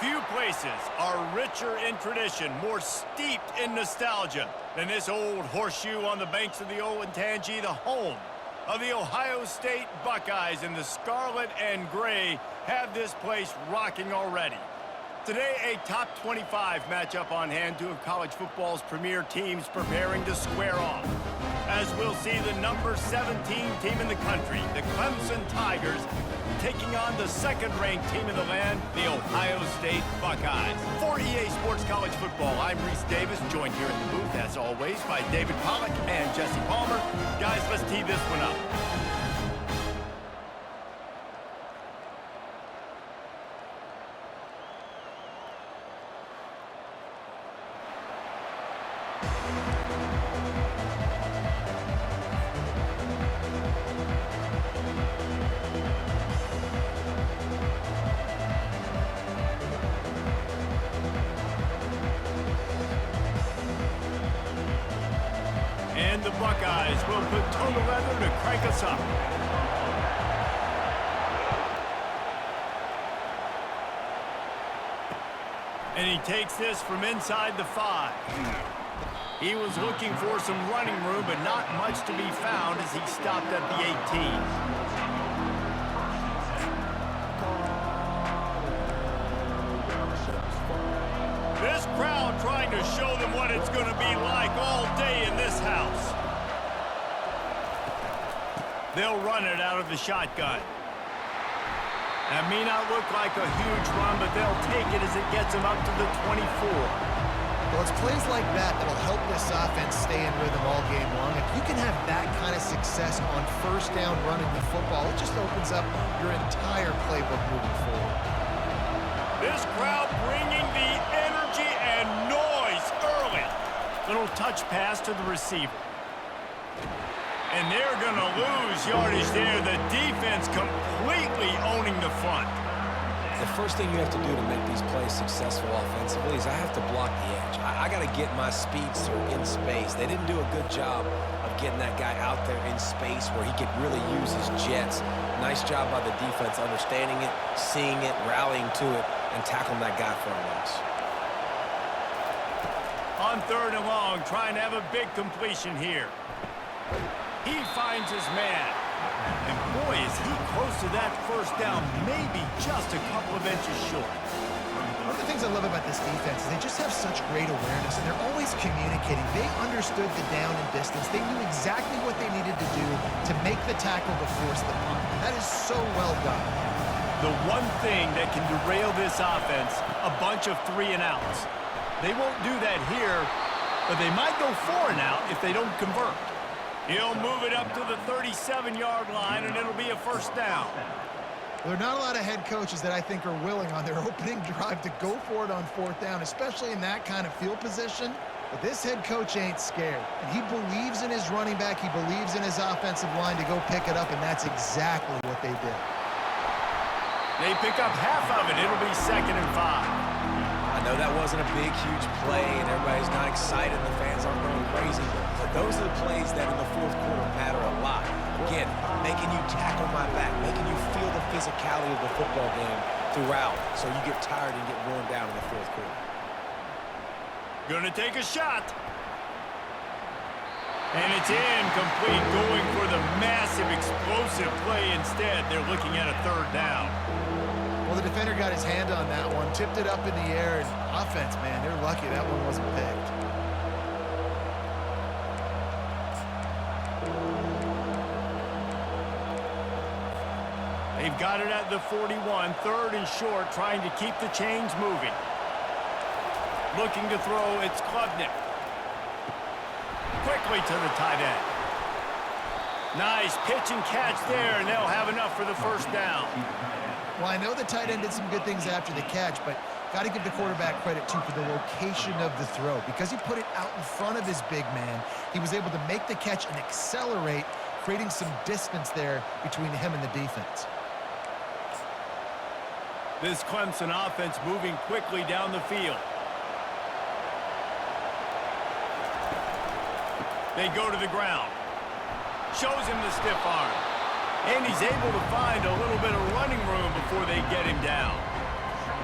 Few places are richer in tradition, more steeped in nostalgia than this old horseshoe on the banks of the Olentangy, the home of the Ohio State Buckeyes, and the scarlet and gray have this place rocking already. Today, a top 25 matchup on hand, two of college football's premier teams preparing to square off. As we'll see the number 17 team in the country, the Clemson Tigers, taking on the second-ranked team in the land, the Ohio State Buckeyes. For EA Sports College Football, I'm Reese Davis, joined here in the booth, as always, by David Pollack and Jesse Palmer. Guys, let's tee this one up. And the Buckeyes will put toe to leather to crank us up. And he takes this from inside the 5. He was looking for some running room, but not much to be found as he stopped at the 18. This crowd trying to show them what it's going to be like all day in this house. They'll run it out of the shotgun. That may not look like a huge run, but they'll take it as it gets them up to the 24. Well, it's plays like that that'll help this offense stay in rhythm all game long. If you can have that kind of success on first down running the football, it just opens up your entire playbook moving forward. This crowd bringing the energy and noise early. Little touch pass to the receiver. And they're going to lose yardage there. The defense completely owning the front. The first thing you have to do to make these plays successful offensively is I have to block the edge. I got to get my speedster in space. They didn't do a good job of getting that guy out there in space where he could really use his jets. Nice job by the defense understanding it, seeing it, rallying to it, and tackling that guy for a loss. On 3rd and long, trying to have a big completion here. He finds his man. And boy, is he close to that first down, maybe just a couple of inches short. One of the things I love about this defense is they just have such great awareness, and they're always communicating. They understood the down and distance. They knew exactly what they needed to do to make the tackle to force the punt. That is so well done. The one thing that can derail this offense, a bunch of 3 and outs. They won't do that here, but they might go 4 and out if they don't convert. He'll move it up to the 37-yard line, and it'll be a first down. There are not a lot of head coaches that I think are willing on their opening drive to go for it on 4th down, especially in that kind of field position. But this head coach ain't scared. And he believes in his running back. He believes in his offensive line to go pick it up, and that's exactly what they did. They pick up half of it. It'll be 2nd and 5. I know that wasn't a big, huge play, and everybody's not excited. The fans aren't going crazy. But those are the plays that in the 4th quarter matter a lot. Again, making you tackle my back, making you feel the physicality of the football game throughout, so you get tired and get worn down in the 4th quarter. Gonna take a shot. And it's incomplete, going for the massive explosive play instead. They're looking at a 3rd down. Well, the defender got his hand on that one, tipped it up in the air, and offense, man, they're lucky that one wasn't picked. They've got it at the 41, 3rd and short, trying to keep the chains moving. Looking to throw, it's Klubnik. Quickly to the tight end. Nice pitch and catch there, and they'll have enough for the first down. Well, I know the tight end did some good things after the catch, but got to give the quarterback credit, too, for the location of the throw. Because he put it out in front of his big man, he was able to make the catch and accelerate, creating some distance there between him and the defense. This Clemson offense moving quickly down the field. They go to the ground. Shows him the stiff arm. And he's able to find a little bit of running room before they get him down.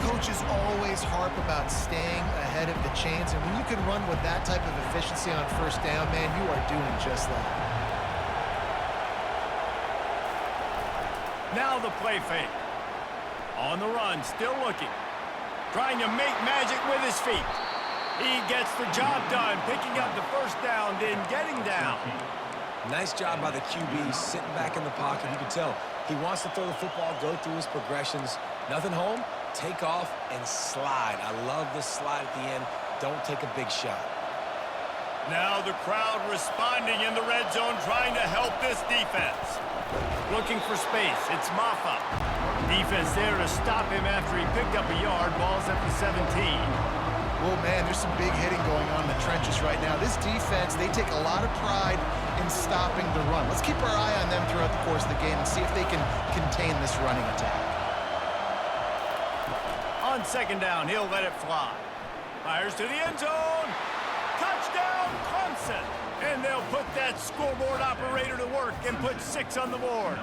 Coaches always harp about staying ahead of the chains, and when you can run with that type of efficiency on first down, man, you are doing just that. Now the play fake. On the run, still looking. Trying to make magic with his feet. He gets the job done, picking up the first down, then getting down. Nice job by the QB, sitting back in the pocket. You can tell he wants to throw the football, go through his progressions. Nothing home, take off, and slide. I love the slide at the end. Don't take a big shot. Now the crowd responding in the red zone, trying to help this defense. Looking for space. It's Maffa. Defense there to stop him after he picked up a yard. Ball's at the 17. Well, man, there's some big hitting going on in the trenches right now. This defense, they take a lot of pride in stopping the run. Let's keep our eye on them throughout the course of the game and see if they can contain this running attack. On second down, he'll let it fly. Fires to the end zone. Touchdown, Clemson. And they'll put that scoreboard operator to work and put 6 on the board.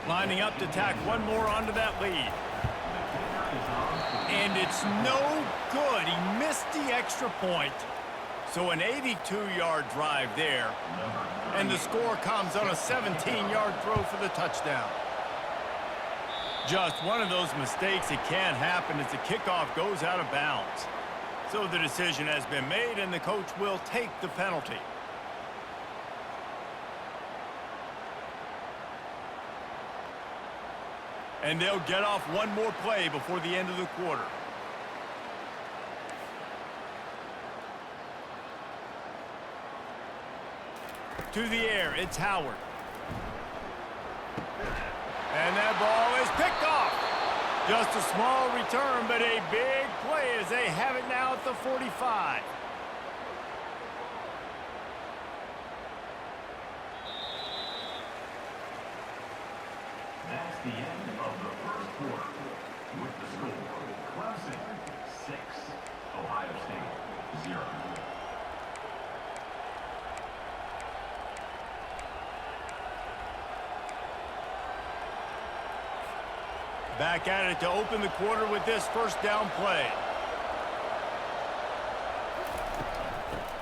Lining up to tack one more onto that lead. And it's no good. He missed the extra point. So an 82-yard drive there. And the score comes on a 17-yard throw for the touchdown. Just one of those mistakes that can happen as the kickoff goes out of bounds. So the decision has been made, and the coach will take the penalty. And they'll get off one more play before the end of the quarter. To the air, it's Howard. And that ball is picked off. Just a small return, but a big play as they have it now at the 45. That's the end of the first quarter. With the score, Clemson 6, Ohio State 0. Back at it to open the quarter with this first down play.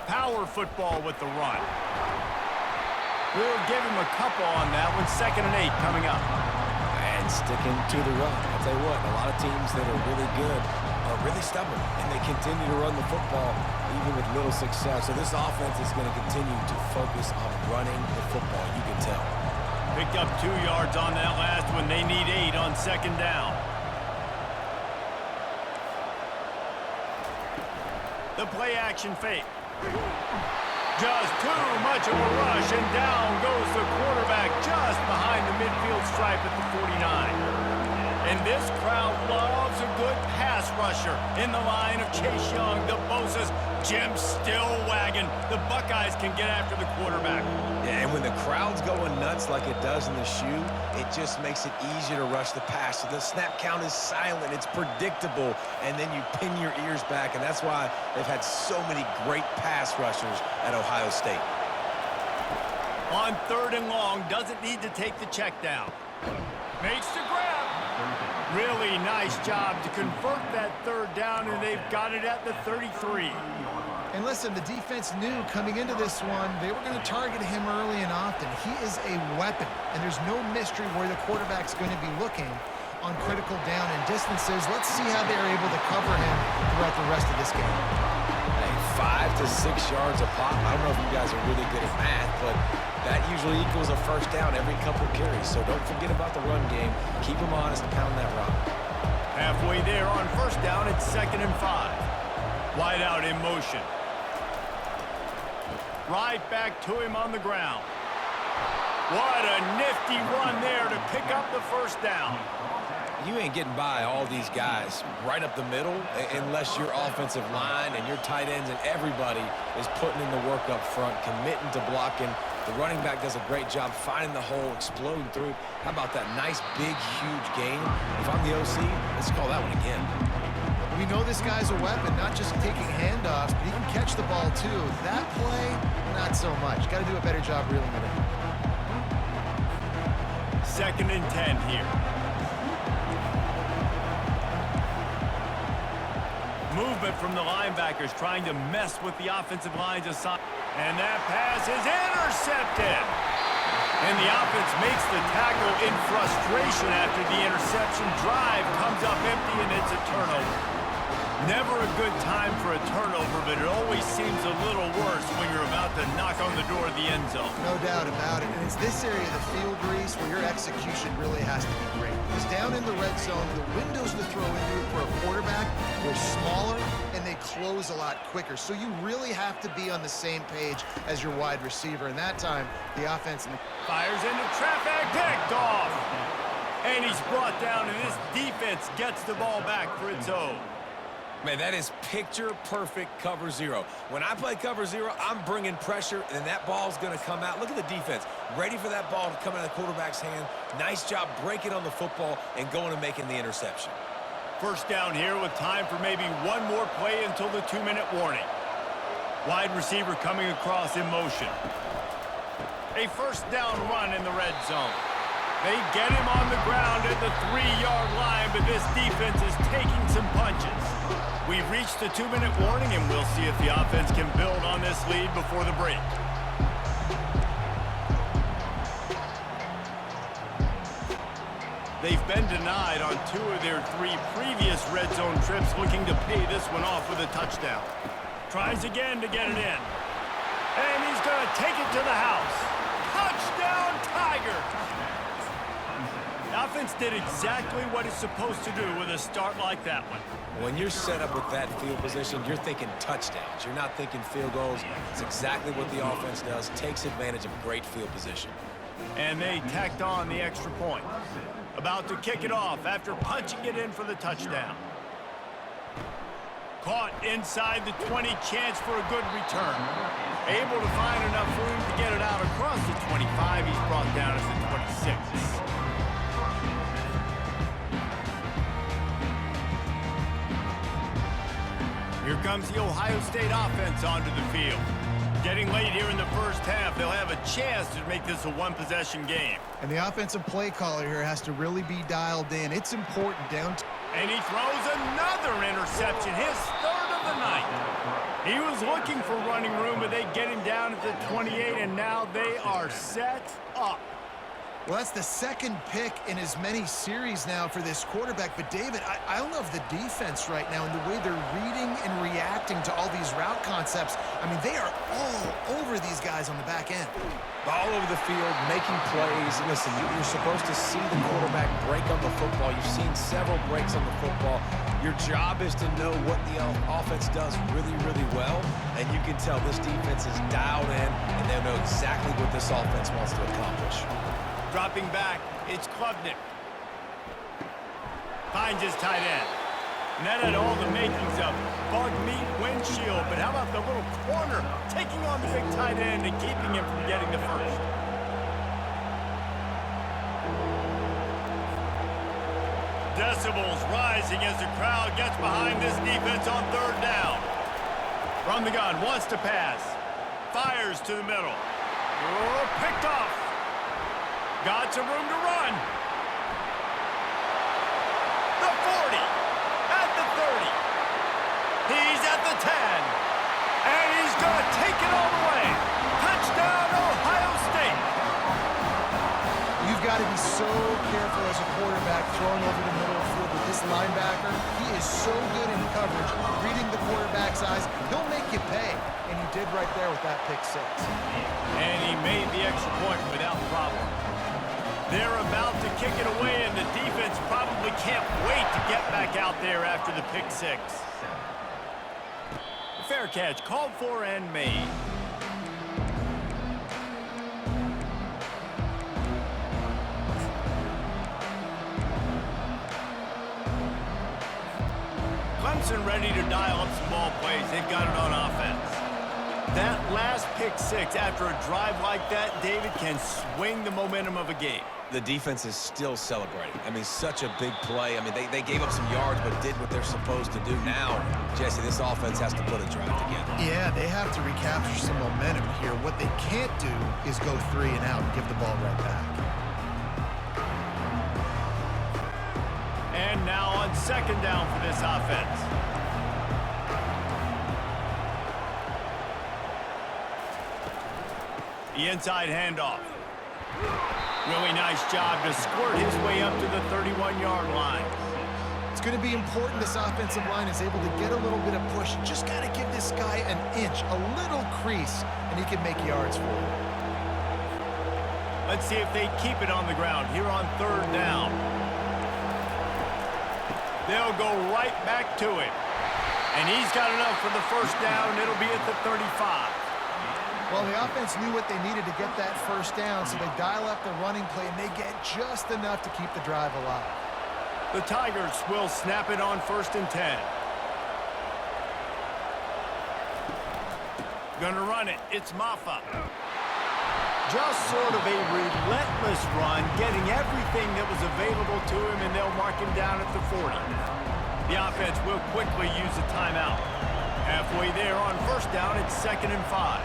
Power football with the run. We'll give him a couple on that one. 2nd and 8 coming up. And sticking to the run. I'll tell you what, a lot of teams that are really good are really stubborn, and they continue to run the football even with little success. So this offense is going to continue to focus on running the football, you can tell. Picked up 2 yards on that last one. They need 8 on 2nd down. The play action fake. Just too much of a rush, and down goes the quarterback just behind the midfield stripe at the 49. And this crowd loves a good pass rusher in the line of Chase Young, the Bosa's, Jim still wagging. The Buckeyes can get after the quarterback. Yeah, and when the crowd's going nuts like it does in the shoe, it just makes it easier to rush the pass. So the snap count is silent. It's predictable, and then you pin your ears back, and that's why they've had so many great pass rushers at Ohio State. On 3rd and long, doesn't need to take the check down. Makes the grab. Really nice job to convert that 3rd down, and they've got it at the 33. And listen, the defense knew coming into this one, they were going to target him early and often. He is a weapon, and there's no mystery where the quarterback's going to be looking on critical down and distances. Let's see how they're able to cover him throughout the rest of this game. Hey, 5 to 6 yards a pop. I don't know if you guys are really good at math, but that usually equals a first down every couple carries. So don't forget about the run game. Keep them honest and pound that rock. Halfway there on first down, it's 2nd and 5. Wide out in motion. Right back to him on the ground. What a nifty run there to pick up the first down. You ain't getting by all these guys right up the middle unless your offensive line and your tight ends and everybody is putting in the work up front, committing to blocking. The running back does a great job finding the hole, exploding through. How about that nice, big, huge gain? If I'm the OC, let's call that one again. We know this guy's a weapon, not just taking handoffs, but he can catch the ball too. That play, not so much. Got to do a better job reeling it in. 2nd and 10 here. Movement from the linebackers trying to mess with the offensive line's assignment. And that pass is intercepted. And the offense makes the tackle in frustration after the interception. Drive comes up empty, and it's a turnover. Never a good time for a turnover, but it always seems a little worse when you're about to knock on the door of the end zone. No doubt about it. And it's this area of the field, Reese, where your execution really has to be great. Because down in the red zone, the windows to throw into it for a quarterback are smaller, and they close a lot quicker. So you really have to be on the same page as your wide receiver. And that time, the offense... Fires into traffic, picked off. And he's brought down, and this defense gets the ball back for its own. Man, that is picture-perfect cover zero. When I play cover zero, I'm bringing pressure, and that ball's going to come out. Look at the defense. Ready for that ball to come out of the quarterback's hand. Nice job breaking on the football and going and making the interception. First down here with time for maybe one more play until the 2-minute warning. Wide receiver coming across in motion. A first down run in the red zone. They get him on the ground at the 3-yard line, but this defense is taking some punches. We've reached the 2-minute warning, and we'll see if the offense can build on this lead before the break. They've been denied on 2 of their 3 previous red zone trips, looking to pay this one off with a touchdown. Tries again to get it in. And he's going to take it to the house. Touchdown, Tiger! The offense did exactly what it's supposed to do with a start like that one. When you're set up with that field position, you're thinking touchdowns. You're not thinking field goals. It's exactly what the offense does. Takes advantage of great field position. And they tacked on the extra point. About to kick it off after punching it in for the touchdown. Caught inside the 20, chance for a good return. Able to find enough room to get it out across the 25. He's brought down at the 26. Here comes the Ohio State offense onto the field. Getting late here in the first half, they'll have a chance to make this a one-possession game. And the offensive play caller here has to really be dialed in. It's important down. And he throws another interception, his 3rd of the night. He was looking for running room, but they get him down at the 28, and now they are set up. Well, that's the 2nd pick in as many series now for this quarterback. But, David, I love the defense right now and the way they're reading and reacting to all these route concepts. I mean, they are all over these guys on the back end. All over the field, making plays. Listen, you're supposed to see the quarterback break on the football. You've seen several breaks on the football. Your job is to know what the offense does really, really well. And you can tell this defense is dialed in, and they know exactly what this offense wants to accomplish. Dropping back, it's Klubnik. Finds his tight end. And that had all the makings of bug meat windshield. But how about the little corner taking on the big tight end and keeping him from getting the first? Decibels rising as the crowd gets behind this defense on 3rd down. From the gun, wants to pass. Fires to the middle. Oh, picked off. Got some room to run. The 40. At the 30. He's at the 10. And he's going to take it all the way. Touchdown, Ohio State. You've got to be so careful as a quarterback throwing over the middle of the field with this linebacker. He is so good in coverage, reading the quarterback's eyes. He'll make you pay. And he did right there with that pick 6. And he made the extra point without problem. They're about to kick it away, and the defense probably can't wait to get back out there after the pick 6. Fair catch, called for and made. Clemson ready to dial up some ball plays. They've got it on offense. That last pick 6 after a drive like that, David, can swing the momentum of a game. The defense is still celebrating. I mean, such a big play. I mean, they gave up some yards but did what they're supposed to do. Now, Jesse, this offense has to put a drive together. Yeah, they have to recapture some momentum here. What they can't do is go 3 and out and give the ball right back. And now on 2nd down for this offense. The inside handoff. Really nice job to squirt his way up to the 31-yard line. It's going to be important this offensive line is able to get a little bit of push. Just got to give this guy an inch, a little crease, and he can make yards for you. Let's see if they keep it on the ground here on 3rd down. They'll go right back to it. And he's got enough for the 1st down. It'll be at the 35. Well, the offense knew what they needed to get that 1st down, so they dial up the running play, and they get just enough to keep the drive alive. The Tigers will snap it on 1st and 10. Gonna run it. It's Maffa. Just sort of a relentless run, getting everything that was available to him, and they'll mark him down at the 40. The offense will quickly use a timeout. Halfway there on 1st down, it's 2nd and 5.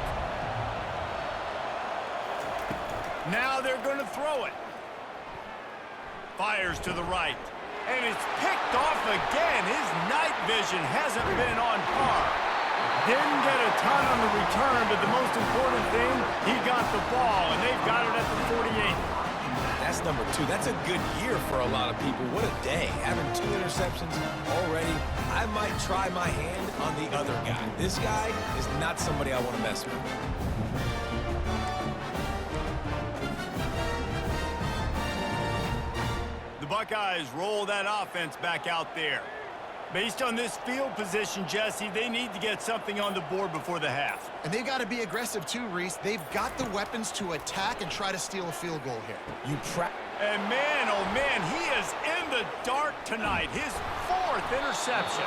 Now they're going to throw it. Fires to the right. And it's picked off again. His night vision hasn't been on par. Didn't get a ton on the return, but the most important thing, he got the ball, and they've got it at the 48. That's number 2. That's a good year for a lot of people. What a day. Having 2 interceptions already. I might try my hand on the other guy. This guy is not somebody I want to mess with. The Buckeyes roll that offense back out there. Based on this field position, Jesse, they need to get something on the board before the half. And they've got to be aggressive too, Reese. They've got the weapons to attack and try to steal a field goal here. And man, oh man, he is in the dark tonight. His 4th interception.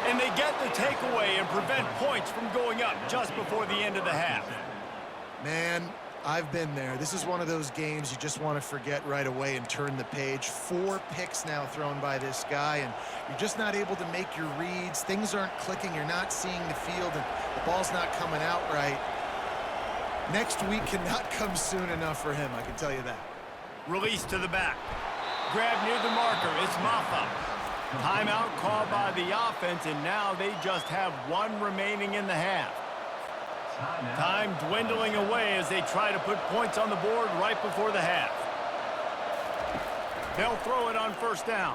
And they get the takeaway and prevent points from going up just before the end of the half. Man, I've been there. This is one of those games you just want to forget right away and turn the page. 4 picks now thrown by this guy, and you're just not able to make your reads. Things aren't clicking. You're not seeing the field, and the ball's not coming out right. Next week cannot come soon enough for him, I can tell you that. Release to the back. Grab near the marker. It's Maffa. Timeout called by the offense, and now they just have 1 remaining in the half. Time dwindling away as they try to put points on the board right before the half. They'll throw it on 1st down.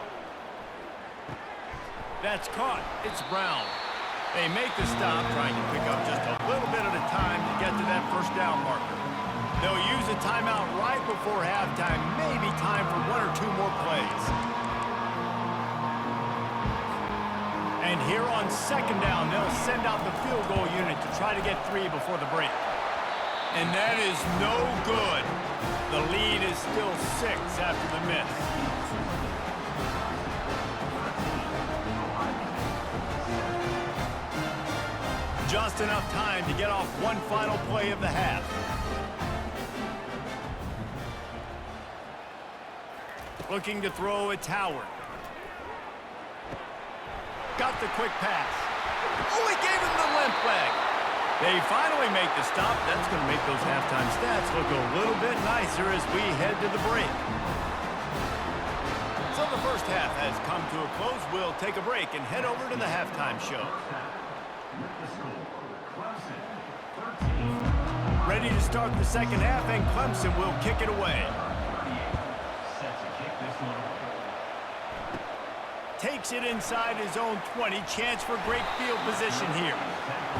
That's caught. It's Brown. They make the stop, trying to pick up just a little bit at a time to get to that 1st down marker. They'll use a timeout right before halftime, maybe time for 1 or 2 more plays. And here on 2nd down, they'll send out the field goal unit to try to get 3 before the break. And that is no good. The lead is still 6 after the miss. Just enough time to get off 1 final play of the half. Looking to throw, it's Howard. Got the quick pass. Oh, he gave him the limp leg. They finally make the stop. That's going to make those halftime stats look a little bit nicer as we head to the break. So the 1st half has come to a close. We'll take a break and head over to the halftime show. Ready to start the 2nd half, and Clemson will kick it away. Takes it inside his own 20. Chance for great field position here.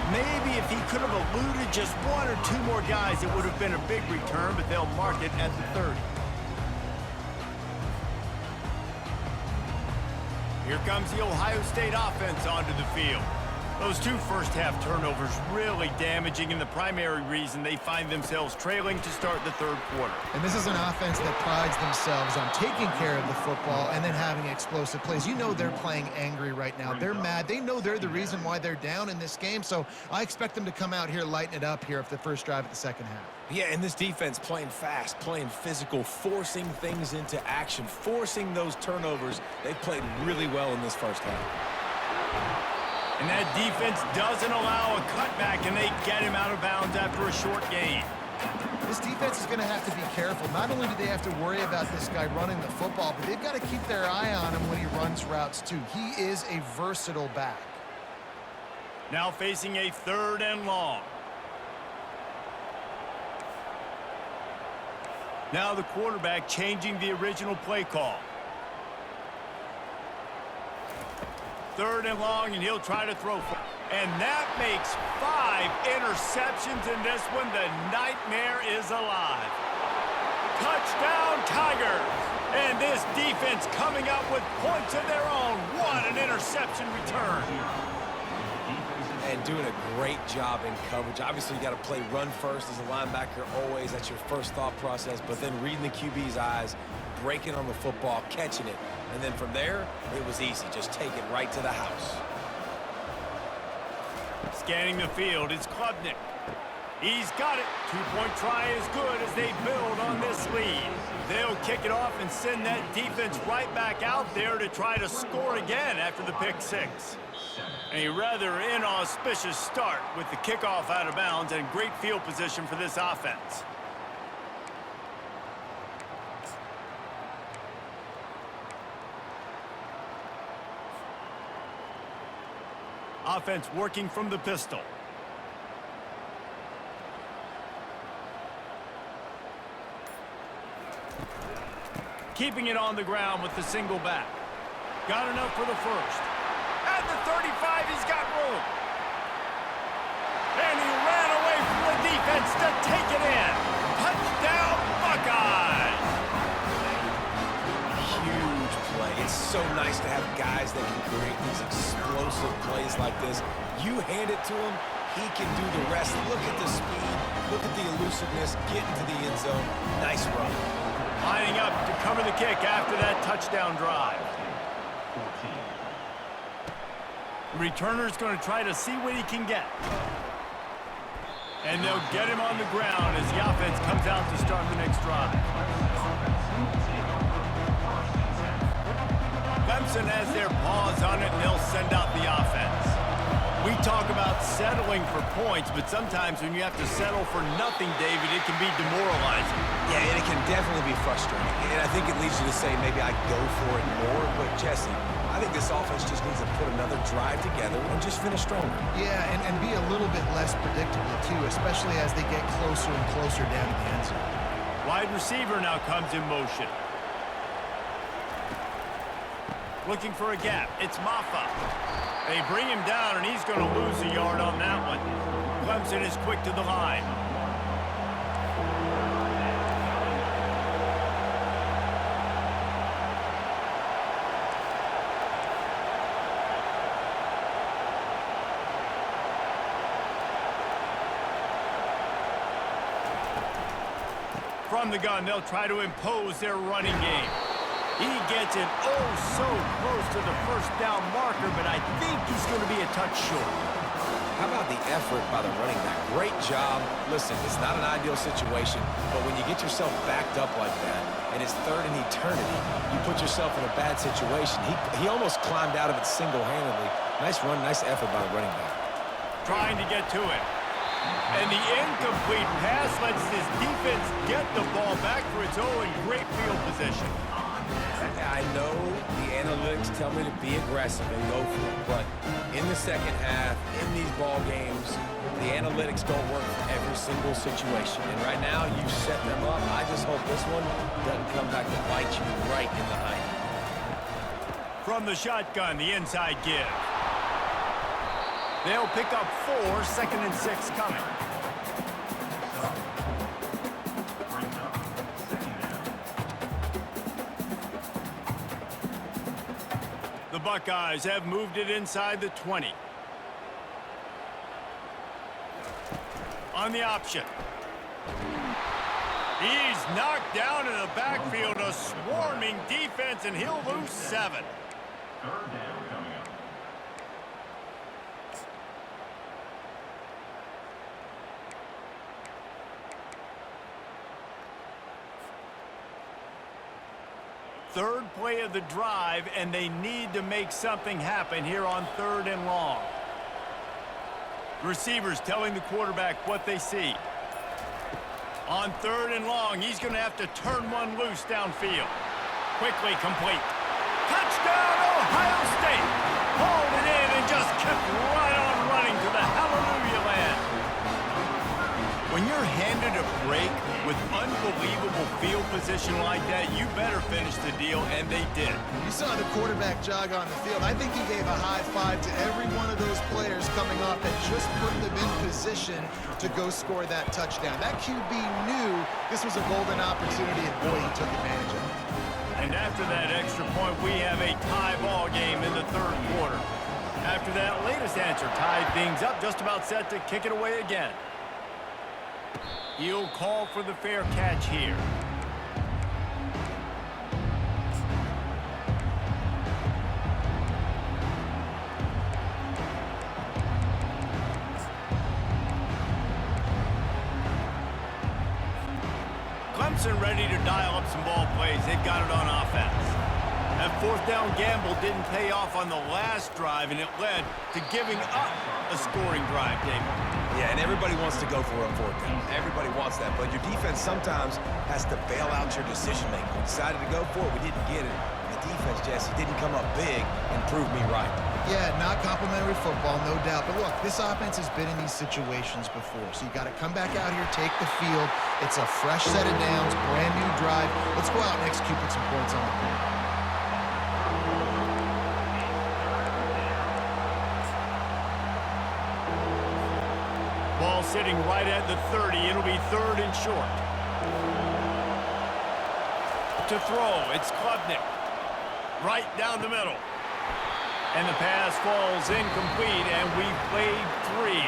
Maybe if he could have eluded just 1 or 2 more guys, it would have been a big return, but they'll mark it at the 30. Here comes the Ohio State offense onto the field. Those 2 first-half turnovers really damaging, and the primary reason they find themselves trailing to start the 3rd quarter. And this is an offense that prides themselves on taking care of the football and then having explosive plays. You know they're playing angry right now. They're mad. They know they're the reason why they're down in this game, so I expect them to come out here, lighten it up here for the first drive of the 2nd half. Yeah, and this defense playing fast, playing physical, forcing things into action, forcing those turnovers. They played really well in this 1st half. And that defense doesn't allow a cutback, and they get him out of bounds after a short gain. This defense is going to have to be careful. Not only do they have to worry about this guy running the football, but they've got to keep their eye on him when he runs routes too. He is a versatile back. Now facing a 3rd and long. Now the quarterback changing the original play call. 3rd and long, and he'll try to throw for. And that makes 5 interceptions in this one. The nightmare is alive. Touchdown, Tigers! And this defense coming up with points of their own. What an interception return. And doing a great job in coverage. Obviously, you got to play run first as a linebacker always. That's your first thought process. But then reading the QB's eyes, breaking on the football, catching it. And then from there, it was easy. Just take it right to the house. Scanning the field, it's Klubnik. He's got it. 2-point try is good as they build on this lead. They'll kick it off and send that defense right back out there to try to score again after the pick 6. A rather inauspicious start with the kickoff out of bounds and great field position for this offense. Offense working from the pistol. Keeping it on the ground with the single back. Got enough for the first. At the 35, he's got room. And he ran away from the defense to take it in. Touchdown, Buckeyes! Huge play. It's so nice to have guys that can create these explosive plays like this. You hand it to him, he can do the rest. Look at the speed. Look at the elusiveness. Get into the end zone. Nice run. Lining up to cover the kick after that touchdown drive. The returner's going to try to see what he can get. And they'll get him on the ground as the offense comes out to start the next drive. Clemson has their paws on it, and they'll send out the offense. We talk about settling for points, but sometimes when you have to settle for nothing, David, it can be demoralizing. Yeah, and it can definitely be frustrating. And I think it leads you to say maybe I go for it more. But, Jesse, I think this offense just needs to put another drive together and just finish stronger. Yeah, and be a little bit less predictable, too, especially as they get closer and closer down to the end zone. Wide receiver now comes in motion. Looking for a gap. It's Maffa. They bring him down, and he's going to lose a yard on that one. Clemson is quick to the line. From the gun, they'll try to impose their running game. He gets it oh so close to the first down marker, but I think he's going to be a touch short. How about the effort by the running back? Great job. Listen, it's not an ideal situation, but when you get yourself backed up like that, and it's 3rd and eternity, you put yourself in a bad situation. He almost climbed out of it single-handedly. Nice run, nice effort by the running back. Trying to get to it. And the incomplete pass lets this defense get the ball back for its own great field position. I know the analytics tell me to be aggressive and go for it, but in the second half, in these ball games, the analytics don't work for every single situation. And right now, you set them up. I just hope this one doesn't come back to bite you right in the hind. From the shotgun, the inside give. They'll pick up 4, 2nd and 6 coming. The Buckeyes have moved it inside the 20. On the option. He's knocked down in the backfield, a swarming defense, and he'll lose 7. 3rd down coming up. Third play of the drive, and they need to make something happen here on 3rd and long. Receivers telling the quarterback what they see. On 3rd and long, he's going to have to turn one loose downfield. Quickly complete. Touchdown, Ohio State! Hauled it in and just kept right on running to the hallelujah land. When you're you're handed a break with unbelievable field position like that, you better finish the deal, and they did. You saw the quarterback jog on the field. I think he gave a high five to every one of those players coming off and just put them in position to go score that touchdown. That QB knew this was a golden opportunity, and boy, he took advantage of it. And after that extra point, we have a tie ball game in the third quarter. After that latest answer tied things up, just about set to kick it away again. He'll call for the fair catch here. Clemson ready to dial up some ball plays. They've got it on offense. That fourth down gamble didn't pay off on the last drive, and it led to giving up a scoring drive, David. Yeah, and everybody wants to go for it on fourth down. Everybody wants that, but your defense sometimes has to bail out your decision-making. We decided to go for it. We didn't get it. The defense, Jesse, didn't come up big and prove me right. Yeah, not complimentary football, no doubt. But look, this offense has been in these situations before, so you got to come back out here, take the field. It's a fresh set of downs, brand new drive. Let's go out and execute with some points on the board. Ball sitting right at the 30. It'll be third and short. To throw, it's Klubnik. Right down the middle. And the pass falls incomplete, and we've played 3.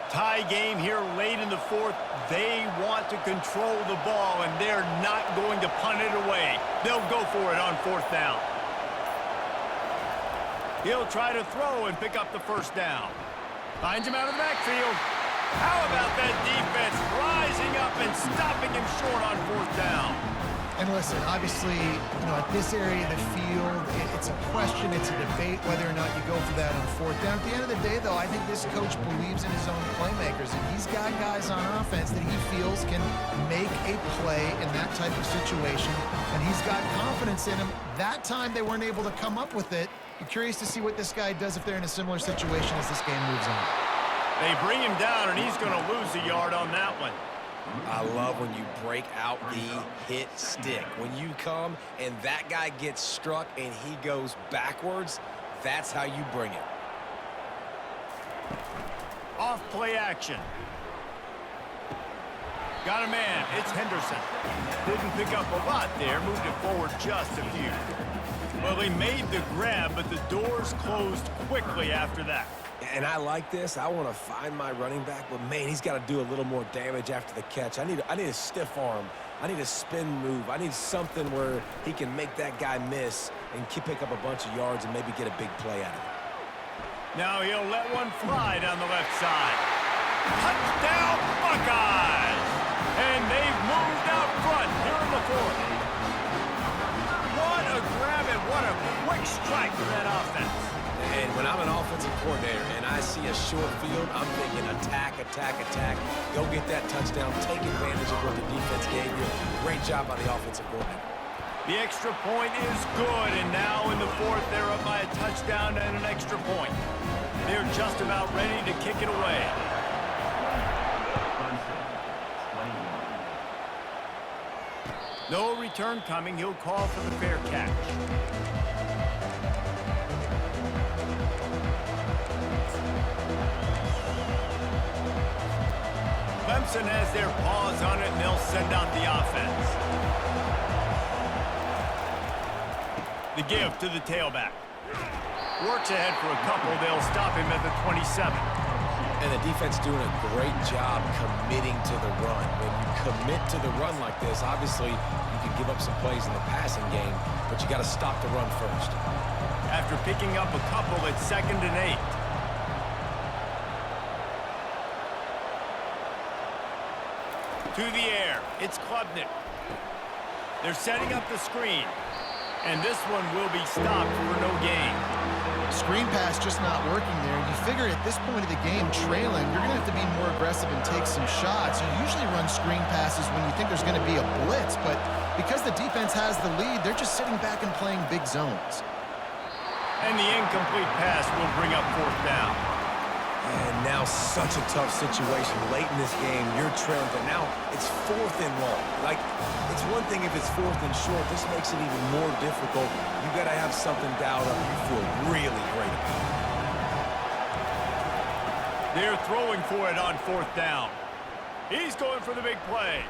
Tie game here late in the fourth. They want to control the ball, and they're not going to punt it away. They'll go for it on fourth down. He'll try to throw and pick up the first down. Finds him out of the backfield. How about that defense rising up and stopping him short on fourth down? And listen, obviously, at this area of the field, it's a question, it's a debate whether or not you go for that on fourth down. At the end of the day, though, I think this coach believes in his own playmakers, and he's got guys on offense that he feels can make a play in that type of situation, and he's got confidence in him. That time they weren't able to come up with it. Be curious to see what this guy does if they're in a similar situation as this game moves on. They bring him down, and he's going to lose a yard on that one. I love when you break out the hit stick. When you come and that guy gets struck and he goes backwards, that's how you bring it. Off play action. Got a man. It's Henderson. Didn't pick up a lot there. Moved it forward just a few. Well, he made the grab, but the doors closed quickly after that. And I like this. I want to find my running back, but, man, he's got to do a little more damage after the catch. I need a stiff arm. I need a spin move. I need something where he can make that guy miss and pick up a bunch of yards and maybe get a big play out of it. Now he'll let one fly down the left side. Touchdown, Buckeyes! And they've moved out front here in the fourth. What a grab and what a quick strike from that offense. And when I'm an offensive coordinator and I see a short field, I'm thinking attack, attack, attack. Go get that touchdown. Take advantage of what the defense gave you. Great job by the offensive coordinator. The extra point is good, and now in the fourth, they're up by a touchdown and an extra point. They're just about ready to kick it away. No return coming. He'll call for the fair catch. Clemson has their paws on it, and they'll send out the offense. The give to the tailback. Works ahead for a couple. They'll stop him at the 27. And the defense doing a great job committing to the run. When you commit to the run like this, obviously you can give up some plays in the passing game, but you got to stop the run first. After picking up a couple, it's 2nd and 8. To the air. It's Klubnik. They're setting up the screen. And this one will be stopped for no gain. Screen pass just not working there. You figure at this point of the game, trailing, you're going to have to be more aggressive and take some shots. You usually run screen passes when you think there's going to be a blitz, but because the defense has the lead, they're just sitting back and playing big zones. And the incomplete pass will bring up fourth down. And now such a tough situation. Late in this game, you're trailing, but now it's 4th and long. Like, it's one thing if it's 4th and short. This makes it even more difficult. You got to have something dialed up you feel really great about. They're throwing for it on fourth down. He's going for the big play.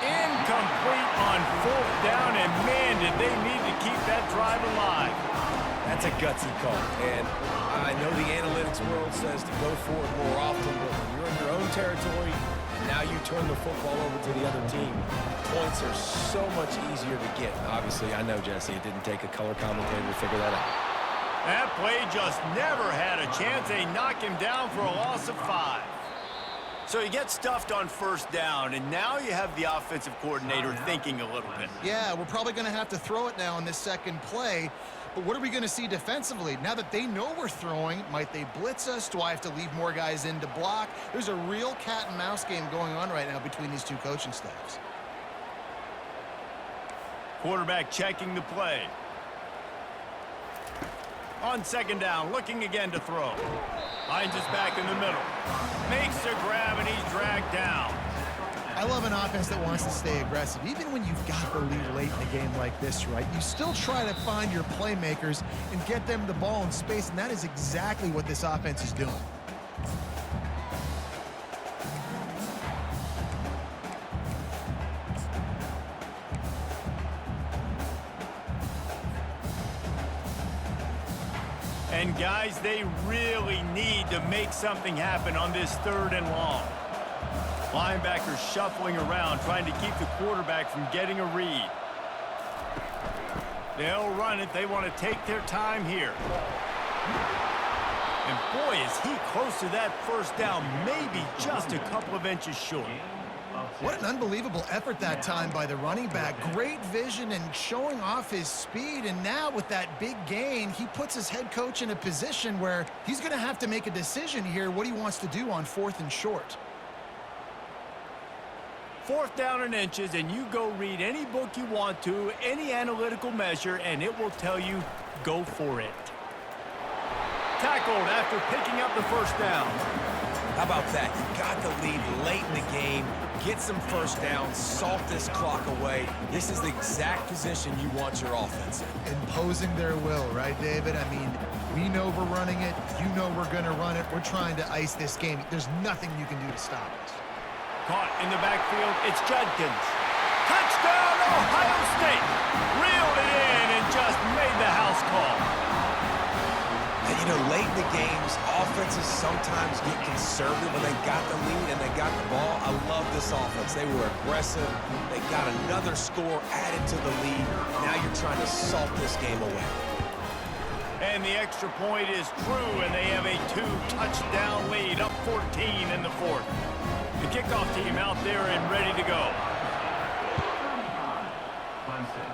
Incomplete on fourth down, and man, did they need to keep that drive alive. That's a gutsy call, and I know the analytics world says to go for it more often, but when you're in your own territory, and now you turn the football over to the other team, points are so much easier to get. Obviously, I know, Jesse, it didn't take a color commentator to figure that out. That play just never had a chance. They knock him down for a loss of 5. So you get stuffed on first down, and now you have the offensive coordinator thinking a little bit. Yeah, we're probably going to have to throw it now on this second play. But what are we going to see defensively? Now that they know we're throwing, might they blitz us? Do I have to leave more guys in to block? There's a real cat and mouse game going on right now between these two coaching staffs. Quarterback checking the play. On second down, looking again to throw. Finds us back in the middle. Makes a grab, and he's dragged down. I love an offense that wants to stay aggressive. Even when you've got the lead late in a game like this, right? You still try to find your playmakers and get them the ball in space, and that is exactly what this offense is doing. And guys, they really need to make something happen on this 3rd and long. Linebackers shuffling around, trying to keep the quarterback from getting a read. They'll run it. They want to take their time here. And boy, is he close to that first down, maybe just a couple of inches short. What an unbelievable effort that time by the running back. Great vision and showing off his speed. And now with that big gain, he puts his head coach in a position where he's going to have to make a decision here what he wants to do on 4th and short. 4th down and inches, and you go read any book you want to, any analytical measure, and it will tell you, go for it. Tackled after picking up the first down. How about that? You got the lead late in the game. Get some first downs, salt this clock away. This is the exact position you want your offense in. Imposing their will, right, David? I mean, we know we're running it. You know we're going to run it. We're trying to ice this game. There's nothing you can do to stop us. Caught in the backfield, it's Judkins. Touchdown, Ohio State! Reeled it in and just made the house call. And, you know, late in the games, offenses sometimes get conservative when they got the lead and they got the ball. I love this offense. They were aggressive. They got another score added to the lead. Now you're trying to salt this game away. And the extra point is true, and they have a 2-touchdown lead, up 14 in the 4th. The kickoff team out there and ready to go. Clemson,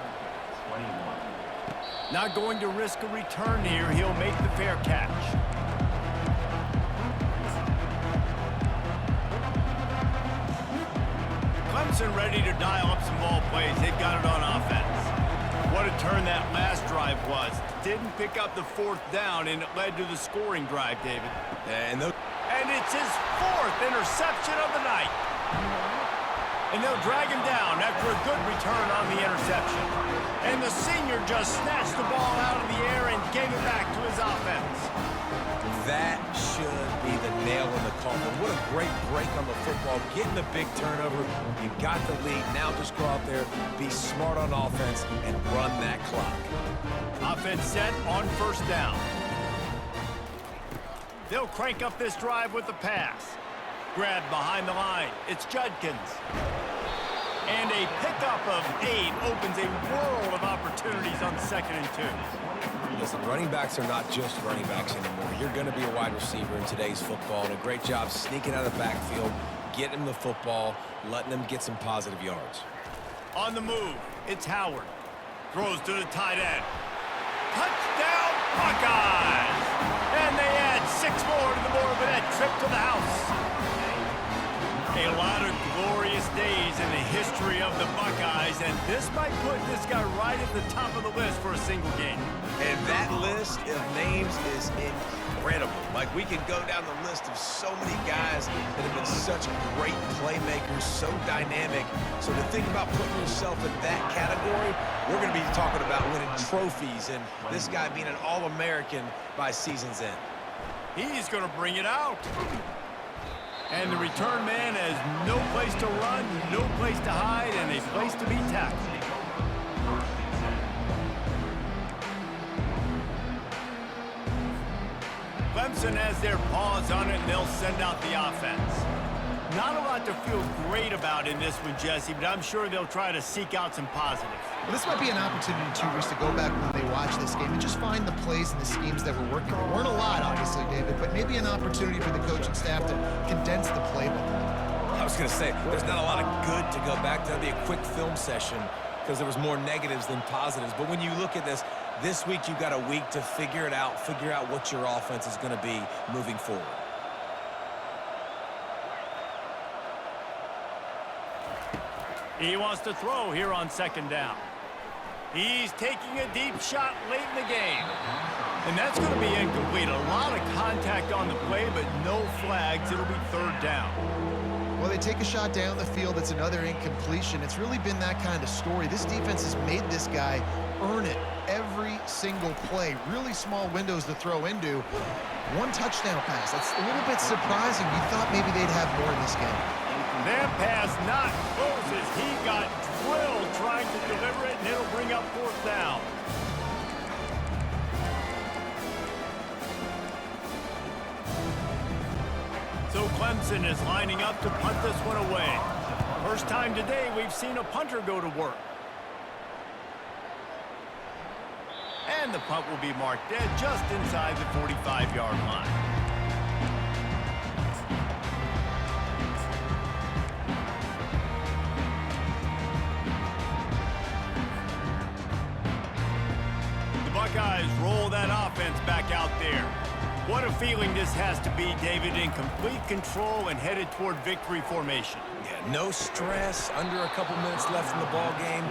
21. Not going to risk a return here. He'll make the fair catch. Clemson ready to dial up some ball plays. They've got it on offense. What a turn that last drive was. Didn't pick up the 4th down, and it led to the scoring drive, David. And it's his 4th interception of the night. And they'll drag him down after a good return on the interception. And the senior just snatched the ball out of the air and gave it back to his offense. That should be the nail in the coffin. What a great break on the football. Getting the big turnover. You got the lead. Now just go out there, be smart on offense, and run that clock. Offense set on first down. They'll crank up this drive with the pass. Grabbed behind the line. It's Judkins. And a pickup of 8 opens a world of opportunities on 2nd and 2. Listen, running backs are not just running backs anymore. You're going to be a wide receiver in today's football, and a great job sneaking out of the backfield, getting them the football, letting them get some positive yards. On the move, it's Howard. Throws to the tight end. Touchdown, Buckeyes! And they add 6 more to the board with that trip to the house. A lot of glorious days in the history of the Buckeyes, and this might put this guy right at the top of the list for a single game. And that list of names is incredible. Like, we can go down the list of so many guys that have been such great playmakers, so dynamic. So to think about putting yourself in that category, we're going to be talking about winning trophies and this guy being an All-American by season's end. He's going to bring it out. And the return man has no place to run, no place to hide, and a place to be tackled. Clemson has their paws on it, and they'll send out the offense. Not a lot to feel great about in this one, Jesse, but I'm sure they'll try to seek out some positives. Well, this might be an opportunity, too, Reese, to go back when they watch this game and just find the plays and the schemes that were working. There weren't a lot, obviously, David, but maybe an opportunity for the coaching staff to condense the playbook. I was going to say, there's not a lot of good to go back to. That'd be a quick film session because there was more negatives than positives. But when you look at this week you got a week to figure it out, figure out what your offense is going to be moving forward. He wants to throw here on 2nd down. He's taking a deep shot late in the game. And that's going to be incomplete. A lot of contact on the play, but no flags. It'll be 3rd down. Well, they take a shot down the field. It's another incompletion. It's really been that kind of story. This defense has made this guy earn it every single play. Really small windows to throw into. 1 touchdown pass. That's a little bit surprising. You thought maybe they'd have more in this game. That pass not close as he got drilled trying to deliver it, and it'll bring up 4th down. So Clemson is lining up to punt this one away. First time today we've seen a punter go to work. And the punt will be marked dead just inside the 45-yard line. Buckeyes roll that offense back out there. What a feeling this has to be, David, in complete control and headed toward victory formation. Yeah, no stress, under a couple minutes left in the ball game,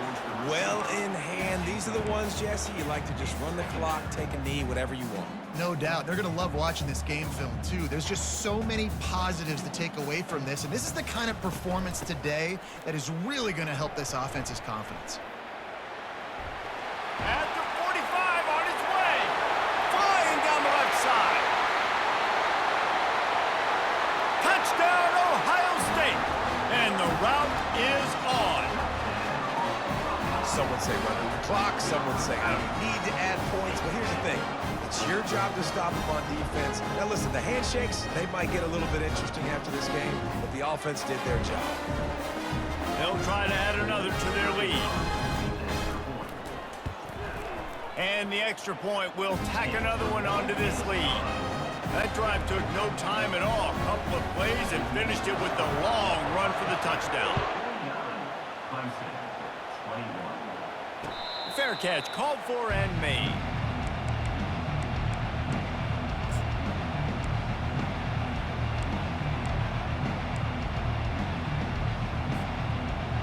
well in hand. These are the ones, Jesse, you like to just run the clock, take a knee, whatever you want. No doubt. They're going to love watching this game film, too. There's just so many positives to take away from this, and this is the kind of performance today that is really going to help this offense's confidence. At the 45 on his way, flying down the left side. Touchdown, Ohio State, and the route is on. Some would say running the clock, some would say I don't need to add points, but here's the thing. It's your job to stop them on defense. Now listen, the handshakes, they might get a little bit interesting after this game, but the offense did their job. They'll try to add another to their lead. And the extra point will tack another one onto this lead. That drive took no time at all. A couple of plays and finished it with the long run for the touchdown. Fair catch called for and made.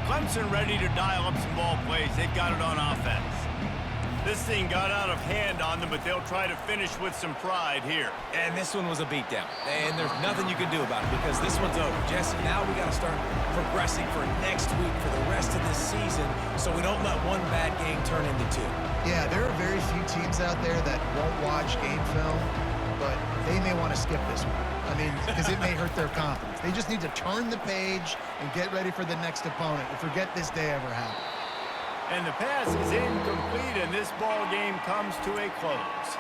Clemson ready to dial up some ball plays. They've got it on offense. This thing got out of hand on them, but they'll try to finish with some pride here. And this one was a beatdown. And there's nothing you can do about it because this one's over. Jesse, now we got to start progressing for next week for the rest of this season so we don't let one bad game turn into 2. Yeah, there are very few teams out there that won't watch game film, but they may want to skip this one. I mean, because it may hurt their confidence. They just need to turn the page and get ready for the next opponent and forget this day ever happened. And the pass is incomplete, and this ball game comes to a close.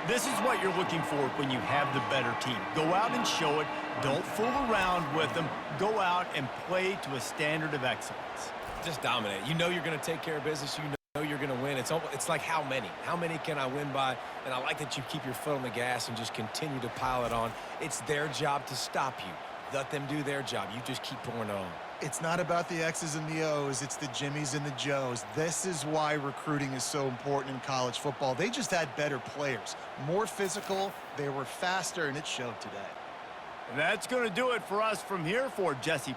This is what you're looking for when you have the better team. Go out and show it. Don't fool around with them. Go out and play to a standard of excellence. Just dominate. You know you're going to take care of business. You know you're going to win. It's like how many? How many can I win by? And I like that you keep your foot on the gas and just continue to pile it on. It's their job to stop you. Let them do their job. You just keep pouring it on. It's not about the X's and the O's. It's the Jimmies and the Joes. This is why recruiting is so important in college football. They just had better players, more physical, they were faster, and it showed today. And that's going to do it for us from here for Jesse